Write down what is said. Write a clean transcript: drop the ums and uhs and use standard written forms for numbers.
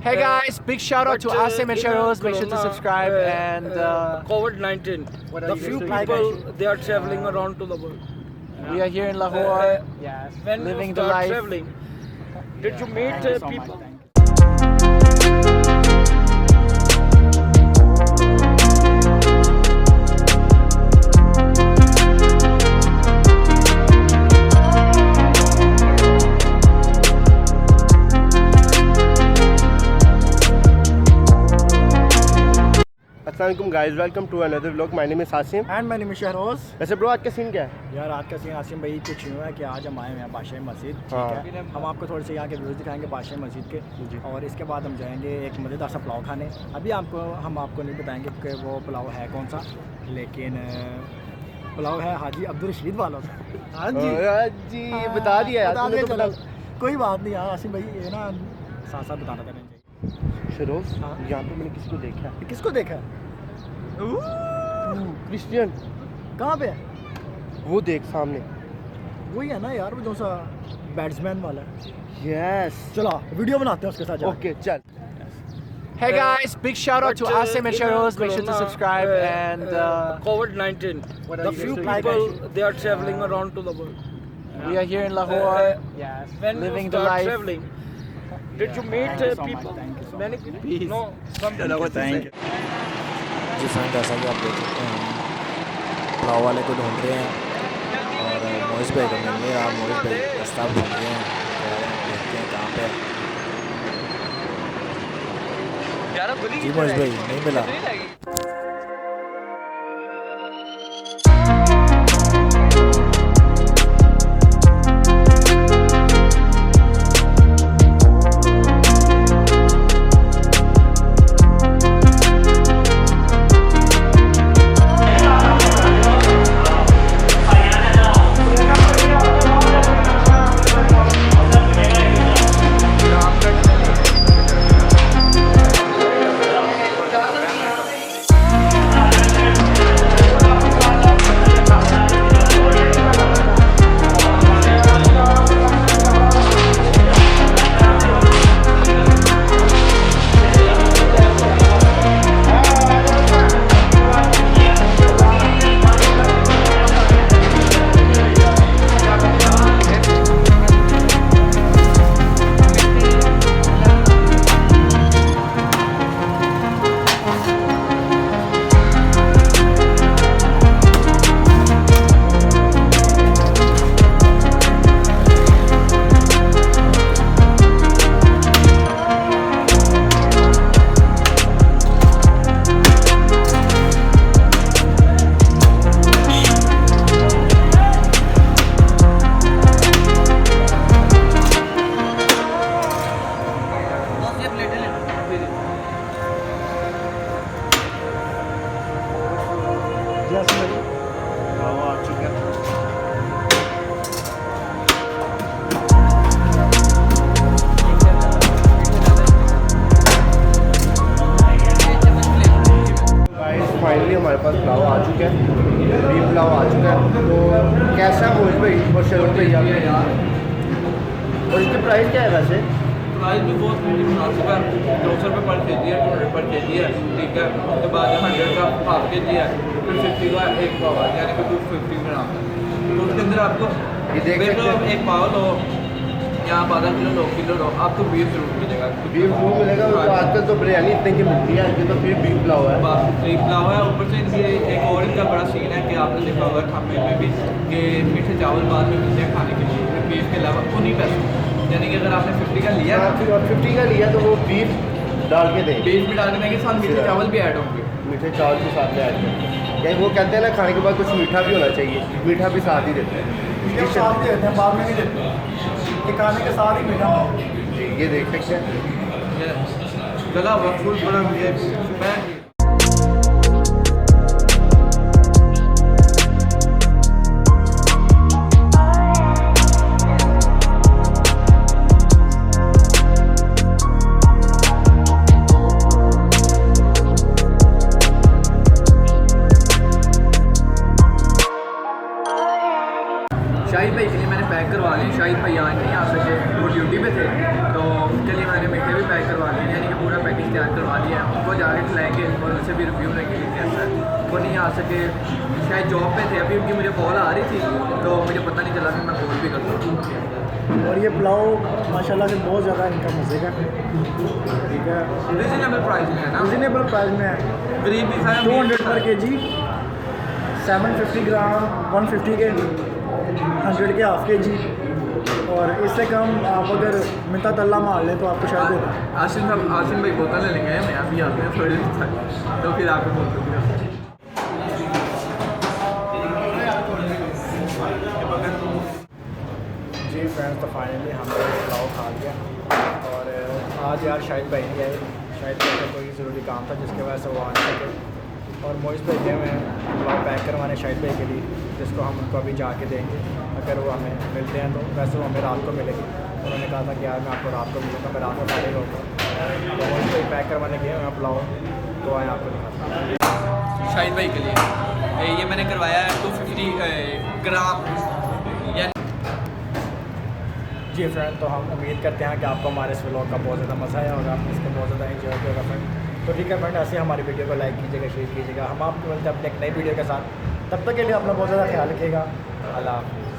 Hey guys, big shout out to Asim and Shahroz. Make sure to subscribe and COVID-19. The few people they are traveling around to the world. We are here in Lahore. Yes. When Living you the start life. traveling, did you meet Thank you so people? much. अस्सलाम guys, welcome to another vlog. My name is Asim And my name is Shahroz. वैसे bro आज का scene क्या है? यार आज का scene Asim भाई कुछ यूँ है कि आज हम आए हुए हैं बादशाही मस्जिद। हाँ। ठीक है, हम आपको थोड़े से यहाँ के व्यूज़ दिखाएंगे बादशाही मस्जिद के, और इसके बाद हम जाएंगे एक मज़ेदार सा पुलाव खाने। अभी हम आपको नहीं बताएंगे कि वो पुलाव है कौन सा, लेकिन पुलाव है हाजी अब्दुल रशीद वालों का। हाँ जी बता दिया यार बता तुमने दिया, तो चलो। कोई बात नहीं यार आसिम भाई, ये ना साथ साथ बताना था। शहरोज, हाँ। यहाँ पे मैंने किसको देखा है? किसको देखा? क्रिश्चियन। कहाँ पे है? वो देख सामने। वही है ना यार, वो जो सा बैट्समैन वाला है। यस, चलो वीडियो बनाते हैं उसके साथ। ओके चल। Hey guys, big shout out to Asim and Shahroz. Make sure to subscribe and COVID-19. The few people they are traveling around to the world. we are here in Lahore. Yes. When Living you the start life. traveling, did you meet Thank you so much, people? thank you so Many much. people? Peace. No. Some Thank you. जी friend, जैसा कि आप देख सकते हैं हम पुलाव वाले को ढूंढ रहे हैं और मोइज भाई को मिल नहीं रहा। मोइज भाई रास्ता ढूंढ रहे हैं, देखते हैं कहाँ पे है। जी मोइज भाई नहीं मिला। फाइनली हमारे पास पुलाव आ चुका है, बीफ पुलाव आ चुका है। तो कैसा है मोहित भाई और शहरोज भाई यार? और इसकी प्राइस क्या है वैसे? प्राइस भी बहुत मुनासिब है। 200 रुपये पर के जी है, 200 पर के जी है। ठीक है, उसके बाद 100 का हाफ के जी है, फिर 50 का एक पाव है, यानी कि 250 ग्राम है। तो उसके अंदर आपको ये देख सकते हैं, एक पाव लो या आप आधा किलो 2 किलो लो, आपको बीफ जरूर मिलेगा। बीफ जरूर मिलेगा। तो आजकल तो बिरयानी इतने की मिलती है, ये तो फिर बीफ पुलाव है। बीफ पुलाव है। ऊपर से इनकी एक और इनका बड़ा सीन है कि आपने देखा होगा खाने में भी कि मीठे चावल बाद में मिलते हैं खाने के लिए बीफ के अलावा उन्हीं पैसे, यानी कि अगर आपने 50 का लिया और 50 का लिया तो वो बीफ डाल के देंगे। बीफ भी डाल के देंगे, साथ मीठे चावल भी ऐड होंगे। मीठे चावल के साथ में ऐड करें। क्या वो कहते हैं ना, खाने के बाद कुछ मीठा भी होना चाहिए, मीठा भी साथ ही देते हैं। साथ देते हैं, बाद में नहीं देते, ये खाने के साथ ही मीठा। ये देख सकते हैं, गला हुआ फूल बड़ा मुझे मैं शाहिद भाई के लिए मैंने पैक करवा लिए। शाहिद भाई आज नहीं आ सके, वो ड्यूटी पे थे, तो उसके लिए मैंने मीठे भी पैक करवा लिए, यानी कि पैक करवा दिया है, उनको जाके खिलाएंगे और उनसे भी रिव्यू लेंगे कि कैसा है। वो नहीं आ सके, शायद जॉब पे थे, अभी उनकी मुझे कॉल आ रही थी तो मुझे पता नहीं चला कि मैं कॉल भी कर सकूँ। और ये पुलाव माशाल्लाह से बहुत ज़्यादा इनका मज़े का, ठीक है, रीजनेबल प्राइस में है ना, रिजनेबल प्राइस में है। गरीब भी खाए 200 पर kg, 750 ग्राम, 150 के, 100 के हाफ kg, और इससे कम आप अगर मिनता तल्ला मार लें तो आपको शायद आसिम भाई बोतल ले लेंगे, मैं अभी आते हैं थोड़ी देर तक, तो फिर आपको बोल दूँगा। जी फ्रेंड्स, तो फाइनली हमने पुलाव खा लिया। और आज यार शायद भाई नहीं आए, शायद भाई कोई ज़रूरी काम था जिसकी वजह से वो आ नहीं सके। और मोइज़ भाई गए हुए हैं पुलाव पैक करवाने शायद भाई के लिए, जिसको हम उनको अभी जाके देंगे अगर वो हमें मिलते हैं तो। वैसे वो हमें रात को मिलेगी, उन्होंने कहा था कि यार मैं आपको रात को मिलूँगा, मैं रात को खाली रहूँगा। तो मोइज़ भाई पैक करवाने गए हुए हैं पुलाव, तो आए आपको दिखाता। शाहिद भाई के लिए ये मैंने करवाया है 250 ग्राम। जी फ्रेंड, तो हम उम्मीद करते हैं कि आपको हमारे इस व्लॉग का बहुत ज़्यादा मज़ा आया होगा, आपने इसको बहुत ज़्यादा एंजॉय किया होगा फ्रेंड। तो ठीक है फ्रेंड, ऐसे हमारी वीडियो को लाइक कीजिएगा, शेयर कीजिएगा। हम आपको मिलते हैं अपने एक नई वीडियो के साथ। तब तक के लिए अपना बहुत ज़्यादा ख्याल रखिएगा। अल्लाह हाफ़िज़।